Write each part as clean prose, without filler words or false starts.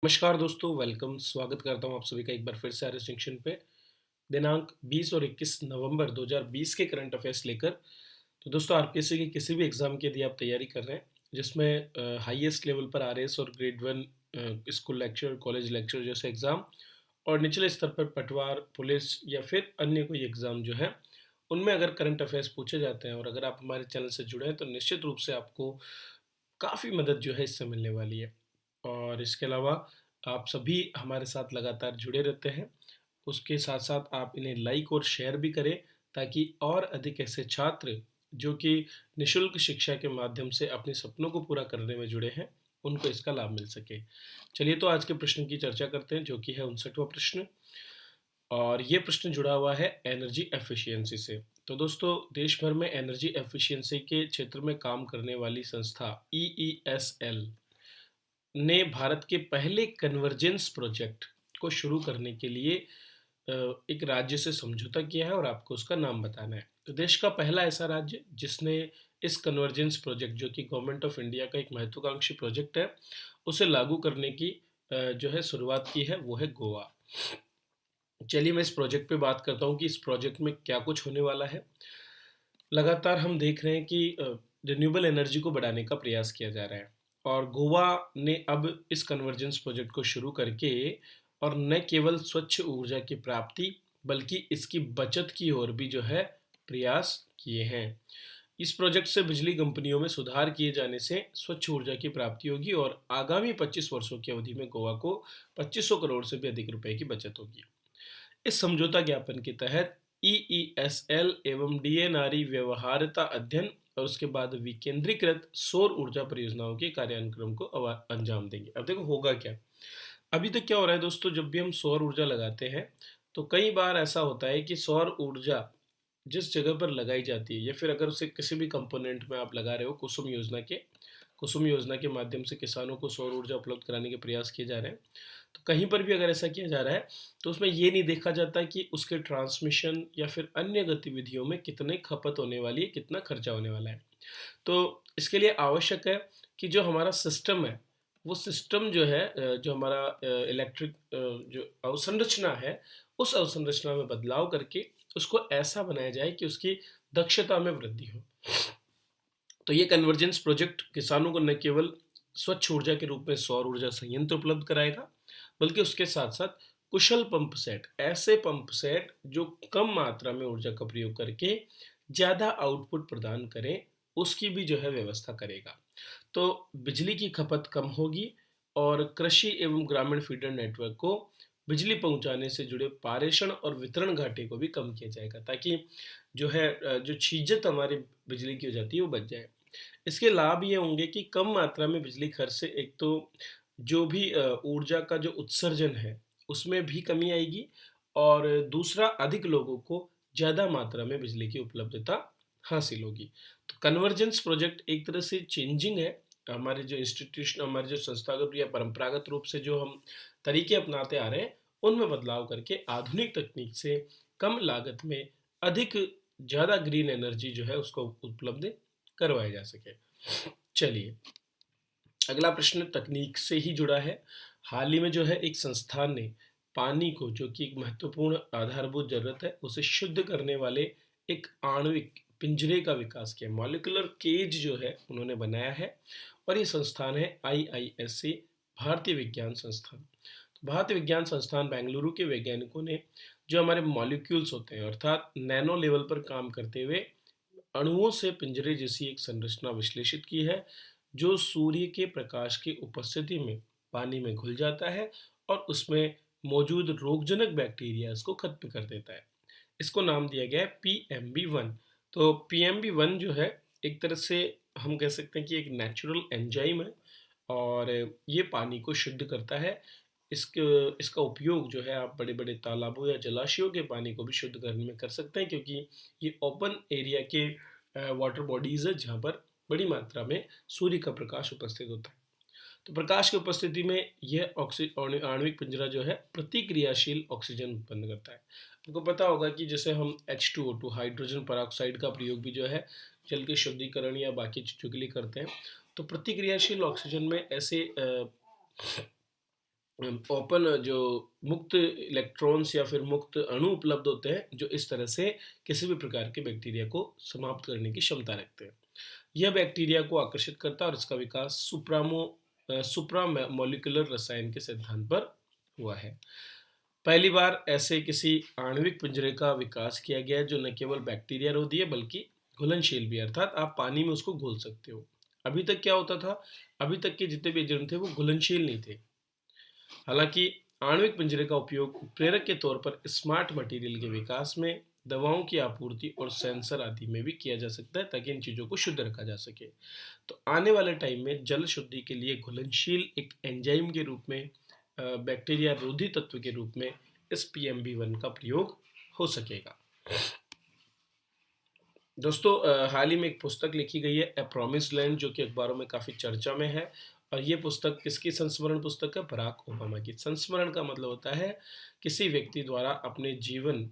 नमस्कार दोस्तों, वेलकम। स्वागत करता हूँ आप सभी का एक बार फिर से आर एस जंक्शन पे। दिनांक 20 और 21 नवंबर 2020 के करंट अफेयर्स लेकर। तो दोस्तों, आरपीएससी के किसी भी एग्जाम की यदि आप तैयारी कर रहे हैं जिसमें हाईएस्ट लेवल पर आरएस और grade one school lecture, college lecture जैसे एग्जाम, और निचले स्तर पर पटवार, पुलिस या फिर अन्य कोई एग्जाम जो है, उनमें अगर करंट अफेयर्स पूछे जाते हैं और अगर आप हमारे चैनल से जुड़े हैं तो निश्चित रूप से आपको काफ़ी मदद जो है इससे मिलने वाली है। और इसके अलावा आप सभी हमारे साथ लगातार जुड़े रहते हैं। उसके साथ-साथ आप इन्हें लाइक और शेयर भी करें, ताकि और अधिक ऐसे छात्र जो कि निःशुल्क शिक्षा के माध्यम से अपने सपनों को पूरा करने में जुड़े हैं, उनको इसका लाभ मिल सके। चलिए तो आज के प्रश्न की चर्चा करते हैं, जो कि है 59वां प्रश्न। और ये प्रश्न जुड़ा हुआ है एनर्जी एफिशिएंसी से। तो दोस्तों, देश भर में एनर्जी एफिशिएंसी के क्षेत्र में काम करने वाली संस्था ईईएसएल ने भारत के पहले कन्वर्जेंस प्रोजेक्ट को शुरू करने के लिए एक राज्य से समझौता किया है और आपको उसका नाम बताना है। तो देश का पहला ऐसा राज्य जिसने इस कन्वर्जेंस प्रोजेक्ट, जो कि गवर्नमेंट ऑफ इंडिया का एक महत्वाकांक्षी प्रोजेक्ट है, उसे लागू करने की जो है शुरुआत की है, वो है गोवा। चलिए मैं इस प्रोजेक्ट पे बात करता हूँ कि इस प्रोजेक्ट में क्या कुछ होने वाला है। लगातार हम देख रहे हैं कि रिन्यूएबल एनर्जी को बढ़ाने का प्रयास किया जा रहा है, और गोवा ने अब इस कन्वर्जेंस प्रोजेक्ट को शुरू करके और न केवल स्वच्छ ऊर्जा की प्राप्ति बल्कि इसकी बचत की ओर भी जो है प्रयास किए हैं। इस प्रोजेक्ट से बिजली कंपनियों में सुधार किए जाने से स्वच्छ ऊर्जा की प्राप्ति होगी और आगामी 25 वर्षों की अवधि में गोवा को 2500 करोड़ से भी अधिक रुपए की बचत होगी। इस समझौता ज्ञापन के तहत ईईएसएल एवं डीएनआरई व्यवहार्यता अध्ययन और उसके बाद विकेंद्रीकृत सौर ऊर्जा परियोजनाओं के कार्यान्वयन को अंजाम देंगे। अब देखो होगा क्या। अभी तक क्या हो रहा है दोस्तों, जब भी हम सौर ऊर्जा लगाते हैं तो कई बार ऐसा होता है कि सौर ऊर्जा जिस जगह पर लगाई जाती है, या फिर अगर उसे किसी भी कंपोनेंट में आप लगा रहे हो, कुसुम योजना के माध्यम से किसानों को सौर ऊर्जा उपलब्ध कराने के प्रयास किए जा रहे हैं। तो कहीं पर भी अगर ऐसा किया जा रहा है तो उसमें ये नहीं देखा जाता कि उसके ट्रांसमिशन या फिर अन्य गतिविधियों में कितने खपत होने वाली है, कितना खर्चा होने वाला है। तो इसके लिए आवश्यक है कि जो हमारा सिस्टम है, वो सिस्टम जो है जो हमारा इलेक्ट्रिक जो अवसंरचना है, उस अवसंरचना में बदलाव करके उसको ऐसा बनाया जाए कि उसकी दक्षता में वृद्धि हो। तो ये कन्वर्जेंस प्रोजेक्ट किसानों को न केवल स्वच्छ ऊर्जा के रूप में सौर ऊर्जा संयंत्र उपलब्ध कराएगा, बल्कि उसके साथ साथ कुशल पंप सेट, ऐसे पंप सेट जो कम मात्रा में ऊर्जा का प्रयोग करके ज़्यादा आउटपुट प्रदान करें, उसकी भी जो है व्यवस्था करेगा। तो बिजली की खपत कम होगी और कृषि एवं ग्रामीण फीडर नेटवर्क को बिजली पहुंचाने से जुड़े पारेषण और वितरण घाटे को भी कम किया जाएगा, ताकि जो है जो छीजत हमारी बिजली की हो जाती है वो बच जाए। इसके लाभ ये होंगे कि कम मात्रा में बिजली खर्च से एक तो जो भी ऊर्जा का जो उत्सर्जन है, उसमें भी कमी आएगी, और दूसरा अधिक लोगों को ज़्यादा मात्रा में बिजली की उपलब्धता हासिल होगी। तो कन्वर्जेंस प्रोजेक्ट एक तरह से चेंजिंग है। हमारे जो इंस्टीट्यूशन, हमारे जो संस्थागत या परंपरागत रूप से जो हम तरीके अपनाते आ रहे हैं, उनमें बदलाव करके आधुनिक तकनीक से कम लागत में अधिक ज़्यादा ग्रीन एनर्जी जो है उसको उपलब्ध करवाया जा सके। चलिए, अगला प्रश्न तकनीक से ही जुड़ा है। हाल ही में जो है एक संस्थान ने पानी को, जो कि एक महत्वपूर्ण आधारभूत जरूरत है, उसे शुद्ध करने वाले एक आणविक पिंजरे का विकास किया। मॉलिक्यूलर केज जो है उन्होंने बनाया है, और ये संस्थान है आईआईएससी, भारतीय विज्ञान संस्थान। तो भारतीय विज्ञान संस्थान बेंगलुरु के वैज्ञानिकों ने जो हमारे मॉलिक्यूल्स होते हैं, अर्थात नैनो लेवल पर काम करते हुए अणुओं से पिंजरे जैसी एक संरचना विश्लेषित की है, जो सूर्य के प्रकाश की उपस्थिति में पानी में घुल जाता है और उसमें मौजूद रोगजनक बैक्टीरिया को खत्म कर देता है। इसको नाम दिया गया है PMB1। तो PMB1 जो है एक तरह से हम कह सकते हैं कि एक नेचुरल एंजाइम है, और ये पानी को शुद्ध करता है। इसके इसका उपयोग जो है आप बड़े-बड़े तालाबों या जलाशयों के पानी को भी शुद्ध करने में कर सकते हैं, क्योंकि ये ओपन एरिया के वाटर बॉडीज़ है जहाँ पर बड़ी मात्रा में सूर्य का प्रकाश उपस्थित होता है। तो प्रकाश की उपस्थिति में यह आणविक पिंजरा जो है प्रतिक्रियाशील ऑक्सीजन उत्पन्न करता है। आपको पता होगा कि जैसे हम H2O2 हाइड्रोजन पेरोक्साइड का प्रयोग भी जो है जल के शुद्धिकरण या बाकी चीज़ों के लिए करते हैं। तो प्रतिक्रियाशील ऑक्सीजन में ऐसे ओपन जो मुक्त इलेक्ट्रॉन्स या फिर मुक्त अणु उपलब्ध होते हैं, जो इस तरह से किसी भी प्रकार के बैक्टीरिया को समाप्त करने की क्षमता रखते हैं। यह बैक्टीरिया को आकर्षित करता है और इसका विकास सुप्रामोलिकुलर रसायन के सिद्धांत पर हुआ है। पहली बार ऐसे किसी आणविक पिंजरे का विकास किया गया है जो न केवल बैक्टीरिया रोधी है बल्कि घुलनशील भी है, अर्थात आप पानी में उसको घोल सकते हो। अभी तक क्या होता था, अभी तक के जितने भी एजेंट थे वो घुलनशील नहीं थे। हालांकि आणविक पिंजरे का उपयोग प्रेरक के तौर पर स्मार्ट मटेरियल के विकास में, दवाओं की आपूर्ति और सेंसर आदि में भी किया जा सकता है ताकि इन चीज़ों को शुद्ध रखा जा सके। तो आने वाले टाइम में जल शुद्धि के लिए घुलनशील एक एंजाइम के रूप में, बैक्टीरिया रोधी तत्व के रूप में इस PMB1 का प्रयोग हो सकेगा। दोस्तों, हाल ही में एक पुस्तक लिखी गई है ए प्रॉमिस्ड लैंड, जो कि अखबारों में काफ़ी चर्चा में है। और ये पुस्तक किसकी संस्मरण पुस्तक है? बराक ओबामा की। संस्मरण का मतलब होता है किसी व्यक्ति द्वारा अपने जीवन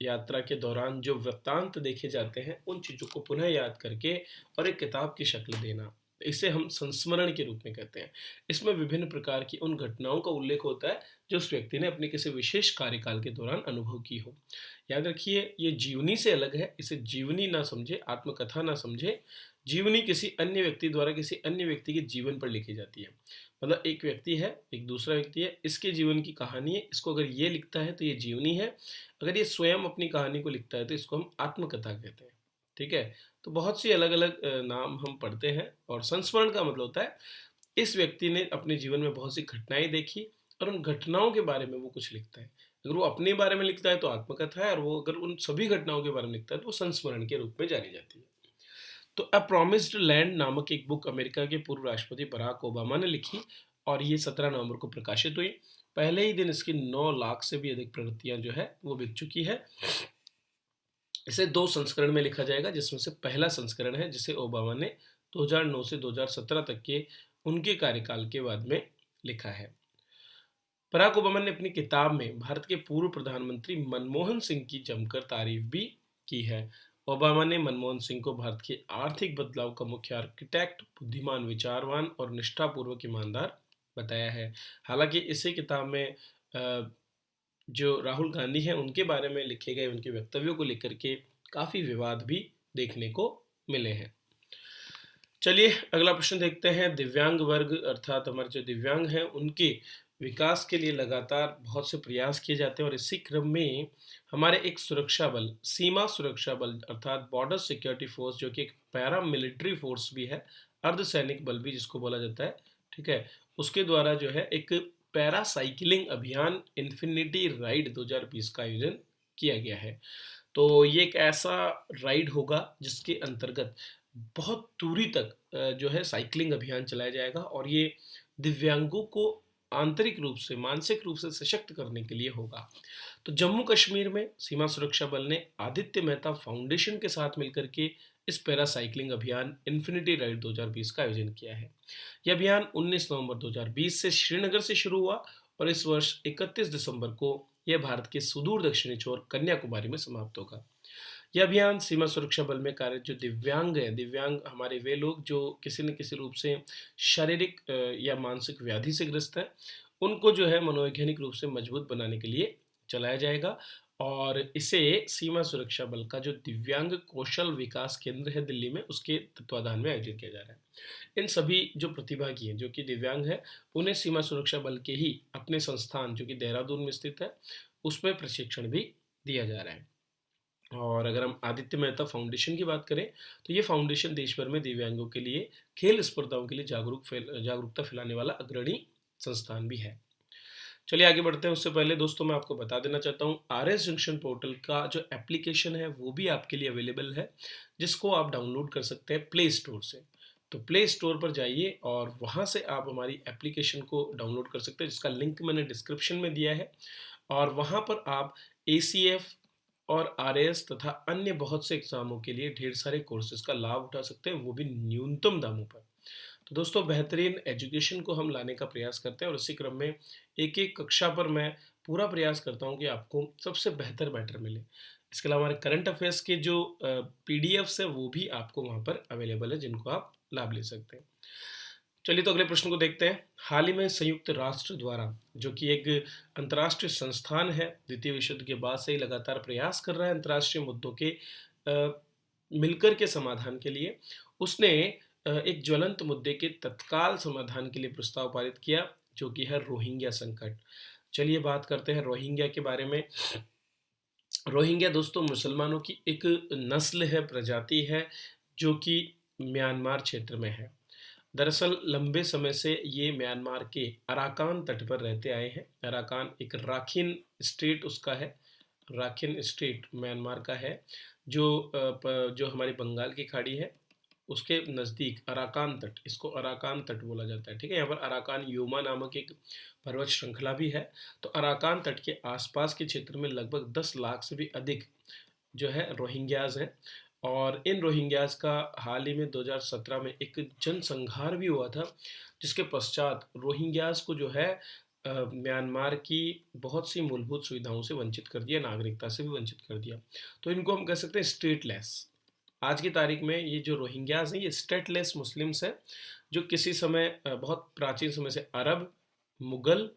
यात्रा के दौरान जो वृत्तांत देखे जाते हैं उन चीज़ों को पुनः याद करके और एक किताब की शक्ल देना। इसे हम संस्मरण के रूप में कहते हैं। इसमें विभिन्न प्रकार की उन घटनाओं का उल्लेख होता है जो उस व्यक्ति ने अपने किसी विशेष कार्यकाल के दौरान अनुभव की हो। याद रखिए, ये जीवनी से अलग है। इसे जीवनी ना समझे, आत्मकथा ना समझे। जीवनी किसी अन्य व्यक्ति द्वारा किसी अन्य व्यक्ति के जीवन पर लिखी जाती है। मतलब एक व्यक्ति है, एक दूसरा व्यक्ति है, इसके जीवन की कहानी है, इसको अगर ये लिखता है तो ये जीवनी है। अगर ये स्वयं अपनी कहानी को लिखता है तो इसको हम आत्मकथा कहते हैं। ठीक है? तो बहुत सी अलग अलग नाम हम पढ़ते हैं। और संस्मरण का मतलब होता है इस व्यक्ति ने अपने जीवन में बहुत सी घटनाएं देखी और उन घटनाओं के बारे में वो कुछ लिखता है। अगर वो अपने बारे में लिखता है तो आत्मकथा है, और वो अगर उन सभी घटनाओं के बारे में लिखता है तो वो संस्मरण के रूप में जानी जाती है। तो अ प्रॉमिस्ड लैंड नामक एक बुक अमेरिका के पूर्व राष्ट्रपति बराक ओबामा ने लिखी और ये 17 नवंबर को प्रकाशित हुई। पहले ही दिन इसकी 9 लाख से भी अधिक प्रतियां जो है वो बिक चुकी है। इसे 2 संस्करण में लिखा जाएगा, जिसमें से पहला संस्करण है जिसे ओबामा ने 2009 से 2017 तक के उनके कार्यकाल के बाद में लिखा है। बराक ओबामा ने अपनी किताब में भारत के पूर्व प्रधानमंत्री मनमोहन सिंह की जमकर तारीफ भी की है। ओबामा ने मनमोहन सिंह को भारत के आर्थिक बदलाव का मुख्य आर्किटेक्ट, बुद्धिमान, विचारवान और निष्ठापूर्वक ईमानदार बताया है। हालांकि इसी किताब में जो राहुल गांधी हैं उनके बारे में लिखे गए उनके वक्तव्यों को लेकर के काफ़ी विवाद भी देखने को मिले हैं। चलिए अगला प्रश्न देखते हैं। दिव्यांग वर्ग अर्थात हमारे जो दिव्यांग हैं उनके विकास के लिए लगातार बहुत से प्रयास किए जाते हैं, और इसी क्रम में हमारे एक सुरक्षा बल, सीमा सुरक्षा बल अर्थात बॉर्डर सिक्योरिटी फोर्स, जो कि एक पैरा मिलिट्री फोर्स भी है, अर्धसैनिक बल भी जिसको बोला जाता है, ठीक है, उसके द्वारा जो है एक पैरा साइकिलिंग अभियान इन्फिनिटी राइड 2020 का आयोजन किया गया है। तो ये एक ऐसा राइड होगा जिसके अंतर्गत बहुत दूरी तक जो है साइकिलिंग अभियान चलाया जाएगा, और ये दिव्यांगों को आंतरिक रूप से, मानसिक रूप से सशक्त करने के लिए होगा। तो जम्मू कश्मीर में सीमा सुरक्षा बल ने आदित्य मेहता फाउंडेशन के साथ मिलकर के इस पैरा साइकिलिंग अभियान इन्फिनिटी राइड 2020 का आयोजन किया है। यह अभियान 19 नवंबर 2020 से श्रीनगर से शुरू हुआ और इस वर्ष 31 दिसंबर को यह भारत के सुदूर दक्षिणी छोर कन्याकुमारी में समाप्त होगा। यह अभियान सीमा सुरक्षा बल में कार्यरत जो दिव्यांग हैं, दिव्यांग हमारे वे लोग जो किसी न किसी रूप से शारीरिक या मानसिक व्याधि से ग्रस्त हैं, उनको जो है मनोवैज्ञानिक रूप से मजबूत बनाने के लिए चलाया जाएगा। और इसे सीमा सुरक्षा बल का जो दिव्यांग कौशल विकास केंद्र है दिल्ली में, उसके तत्वाधान में आयोजित किया जा रहा है। इन सभी जो प्रतिभागी हैं जो कि दिव्यांग हैं, उन्हें सीमा सुरक्षा बल के ही अपने संस्थान जो कि देहरादून में स्थित है उसमें प्रशिक्षण भी दिया जा रहा है। और अगर हम आदित्य मेहता फाउंडेशन की बात करें तो ये फाउंडेशन देश भर में दिव्यांगों के लिए खेल स्पर्धाओं के लिए जागरूकता फैलाने वाला अग्रणी संस्थान भी है। चलिए आगे बढ़ते हैं। उससे पहले दोस्तों मैं आपको बता देना चाहता हूँ RS जंक्शन पोर्टल का जो एप्लीकेशन है वो भी आपके लिए अवेलेबल है, जिसको आप डाउनलोड कर सकते हैं प्ले स्टोर से। तो प्ले स्टोर पर जाइए और वहाँ से आप हमारी एप्लीकेशन को डाउनलोड कर सकते हैं, जिसका लिंक मैंने डिस्क्रिप्शन में दिया है। और वहाँ पर आप ACF और RAS तथा अन्य बहुत से एग्जामों के लिए ढेर सारे कोर्सेज का लाभ उठा सकते हैं, वो भी न्यूनतम दामों पर। तो दोस्तों बेहतरीन एजुकेशन को हम लाने का प्रयास करते हैं, और इसी क्रम में एक एक कक्षा पर मैं पूरा प्रयास करता हूँ कि आपको सबसे बेहतर बैटर मिले। इसके अलावा हमारे करंट अफेयर्स के जो PDFs है वो भी आपको वहाँ पर अवेलेबल है, जिनको आप लाभ ले सकते हैं। चलिए तो अगले प्रश्न को देखते हैं। हाल ही में संयुक्त राष्ट्र द्वारा, जो कि एक अंतर्राष्ट्रीय संस्थान है, द्वितीय विश्व युद्ध के बाद से ही लगातार प्रयास कर रहा है अंतर्राष्ट्रीय मुद्दों के मिलकर के समाधान के लिए, उसने एक ज्वलंत मुद्दे के तत्काल समाधान के लिए प्रस्ताव पारित किया, जो कि है रोहिंग्या संकट। चलिए बात करते हैं रोहिंग्या के बारे में। रोहिंग्या दोस्तों मुसलमानों की एक नस्ल है, प्रजाति है, जो कि म्यांमार क्षेत्र में है। दरअसल लंबे समय से ये म्यांमार के अराकान तट पर रहते आए हैं। अराकान एक राखिन स्टेट उसका है, राखिन स्टेट म्यांमार का है, जो हमारी बंगाल की खाड़ी है उसके नज़दीक अराकान तट, इसको अराकान तट बोला जाता है। ठीक है, यहाँ पर अराकान यूमा नामक एक पर्वत श्रृंखला भी है। तो अराकान तट के आसपास के क्षेत्र में लगभग 10 लाख से भी अधिक जो है रोहिंग्याज हैं। और इन रोहिंग्याज का हाल ही में 2017 में एक जनसंहार भी हुआ था, जिसके पश्चात रोहिंग्याज को जो है म्यांमार की बहुत सी मूलभूत सुविधाओं से वंचित कर दिया, नागरिकता से भी वंचित कर दिया। तो इनको हम कह सकते हैं स्टेटलेस। आज की तारीख में ये जो रोहिंग्याज हैं ये स्टेटलेस मुस्लिम्स हैं, जो किसी समय बहुत प्राचीन समय से अरब, मुगल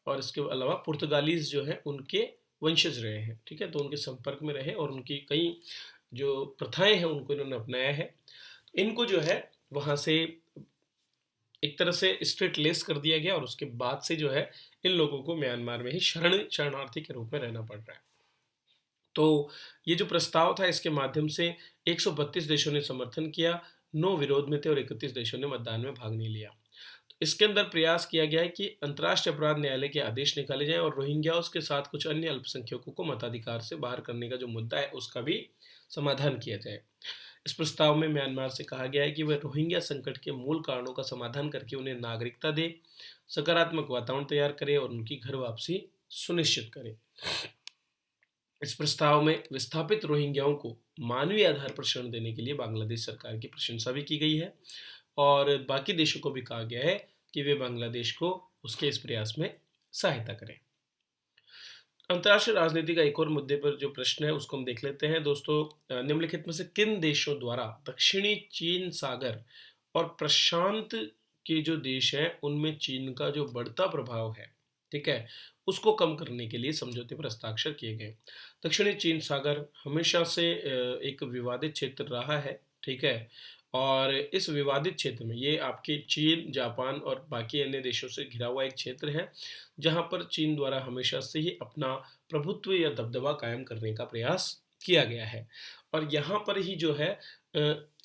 और इसके अलावा पुर्तगालीज जो हैं उनके वंशज रहे हैं। ठीक है, तो उनके संपर्क में रहे और उनकी कई जो प्रथाएं हैं उनको इन्होंने अपनाया है। इनको जो है वहाँ से एक तरह से स्टेटलेस कर दिया गया और उसके बाद से जो है इन लोगों को म्यांमार में ही शरणार्थी के रूप में रहना पड़ रहा है। तो ये जो प्रस्ताव था इसके माध्यम से 132 देशों ने समर्थन किया, 9 विरोध में थे और 31 देशों ने मतदान में भाग नहीं लिया। तो इसके अंदर प्रयास किया गया है कि अंतर्राष्ट्रीय अपराध न्यायालय के आदेश निकाले जाएं और रोहिंग्याओं के साथ कुछ अन्य अल्पसंख्यकों को मताधिकार से बाहर करने का जो मुद्दा है उसका भी समाधान किया जाए। इस प्रस्ताव में म्यांमार से कहा गया है कि वह रोहिंग्या संकट के मूल कारणों का समाधान करके उन्हें नागरिकता दे, सकारात्मक वातावरण तैयार करे और उनकी घर वापसी सुनिश्चित करे। इस प्रस्ताव में विस्थापित रोहिंग्याओं को मानवीय आधार पर शरण देने के लिए बांग्लादेश सरकार की प्रशंसा भी की गई है और बाकी देशों को भी कहा गया है कि वे बांग्लादेश को उसके इस प्रयास में सहायता करें। अंतर्राष्ट्रीय राजनीति का एक और मुद्दे पर जो प्रश्न है उसको हम देख लेते हैं दोस्तों। निम्नलिखित में से किन देशों द्वारा दक्षिणी चीन सागर और प्रशांत के जो देश हैं उनमें चीन का जो बढ़ता प्रभाव है, ठीक है, उसको कम करने के लिए समझौते पर हस्ताक्षर किए गए। दक्षिणी चीन सागर हमेशा से एक विवादित क्षेत्र रहा है, ठीक है, और इस विवादित क्षेत्र में ये आपके चीन, जापान और बाकी अन्य देशों से घिरा हुआ एक क्षेत्र है, जहाँ पर चीन द्वारा हमेशा से ही अपना प्रभुत्व या दबदबा कायम करने का प्रयास किया गया है। और यहाँ पर ही जो है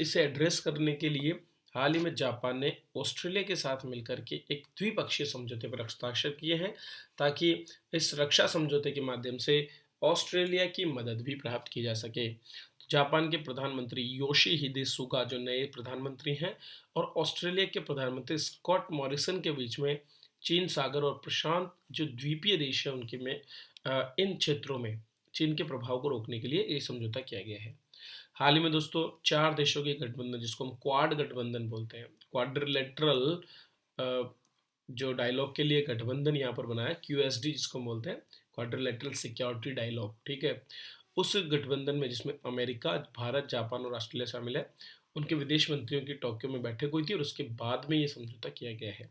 इसे एड्रेस करने के लिए हाल ही में जापान ने ऑस्ट्रेलिया के साथ मिलकर के एक द्विपक्षीय समझौते पर हस्ताक्षर किए हैं, ताकि इस रक्षा समझौते के माध्यम से ऑस्ट्रेलिया की मदद भी प्राप्त की जा सके। जापान के प्रधानमंत्री योशिहिदे सुगा जो नए प्रधानमंत्री हैं और ऑस्ट्रेलिया के प्रधानमंत्री स्कॉट मॉरिसन के बीच में चीन सागर और प्रशांत जो द्वीपीय देश है उनके में इन क्षेत्रों में चीन के प्रभाव को रोकने के लिए ये समझौता किया गया है। हाल ही में दोस्तों 4 देशों के गठबंधन, जिसको हम क्वाड गठबंधन बोलते हैं, क्वाड्रिलेटरल जो डायलॉग के लिए गठबंधन यहाँ पर बना है, QSD जिसको हम बोलते हैं, क्वाड्रिलेटरल सिक्योरिटी डायलॉग, ठीक है, उस गठबंधन में जिसमें अमेरिका, भारत, जापान और ऑस्ट्रेलिया शामिल है, उनके विदेश मंत्रियों की टोक्यो में बैठक हुई थी और उसके बाद में ये समझौता किया गया है।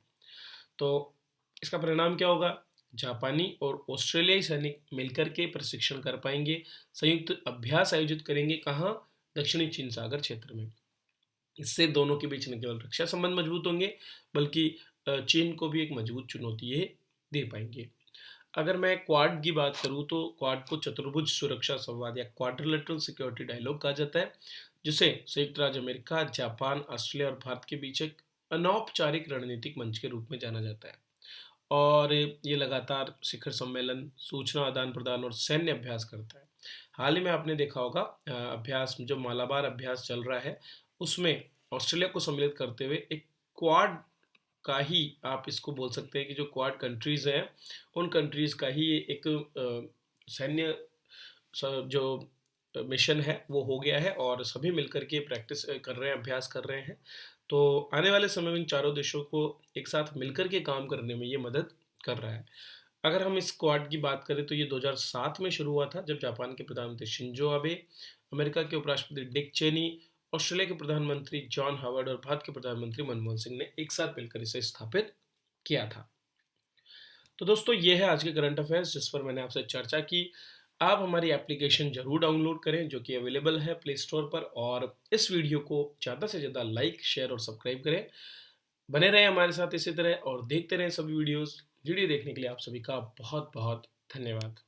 तो इसका परिणाम क्या होगा? जापानी और ऑस्ट्रेलियाई सैनिक मिलकर के प्रशिक्षण कर पाएंगे, संयुक्त अभ्यास आयोजित करेंगे, कहाँ? दक्षिणी चीन सागर क्षेत्र में। इससे दोनों के बीच न केवल रक्षा संबंध मजबूत होंगे, बल्कि चीन को भी एक मजबूत चुनौती ये दे पाएंगे। अगर मैं क्वाड की बात करूँ तो क्वाड को चतुर्भुज सुरक्षा संवाद या क्वाड्रिलेटरल सिक्योरिटी डायलॉग कहा जाता है, जिसे संयुक्त राज्य अमेरिका, जापान, ऑस्ट्रेलिया और भारत के बीच एक अनौपचारिक रणनीतिक मंच के रूप में जाना जाता है। और ये लगातार शिखर सम्मेलन, सूचना आदान प्रदान और सैन्य अभ्यास करता है। हाल ही में आपने देखा होगा अभ्यास जो मालाबार अभ्यास चल रहा है उसमें ऑस्ट्रेलिया को सम्मिलित करते हुए एक क्वाड का ही आप इसको बोल सकते हैं कि जो क्वाड कंट्रीज़ हैं उन कंट्रीज़ का ही एक सैन्य जो मिशन है वो हो गया है और सभी मिलकर के प्रैक्टिस कर रहे हैं, अभ्यास कर रहे हैं। तो आने वाले समय में इन चारों देशों को एक साथ मिलकर के काम करने में ये मदद कर रहा है। अगर हम इस क्वाड की बात करें तो ये 2007 में शुरू हुआ था, जब जापान के प्रधानमंत्री शिंजो आबे, अमेरिका के उपराष्ट्रपति डिक चेनी ऑस्ट्रेलिया के प्रधानमंत्री जॉन हावर्ड और भारत के प्रधानमंत्री मनमोहन सिंह ने एक साथ मिलकर इसे स्थापित किया था। तो दोस्तों ये है आज के करंट अफेयर्स जिस पर मैंने आपसे चर्चा की। आप हमारी एप्लीकेशन जरूर डाउनलोड करें जो कि अवेलेबल है प्ले स्टोर पर, और इस वीडियो को ज़्यादा से ज़्यादा लाइक, शेयर और सब्सक्राइब करें। बने रहें हमारे साथ इसी तरह और देखते रहें सभी वीडियोस। वीडियो देखने के लिए आप सभी का बहुत बहुत धन्यवाद।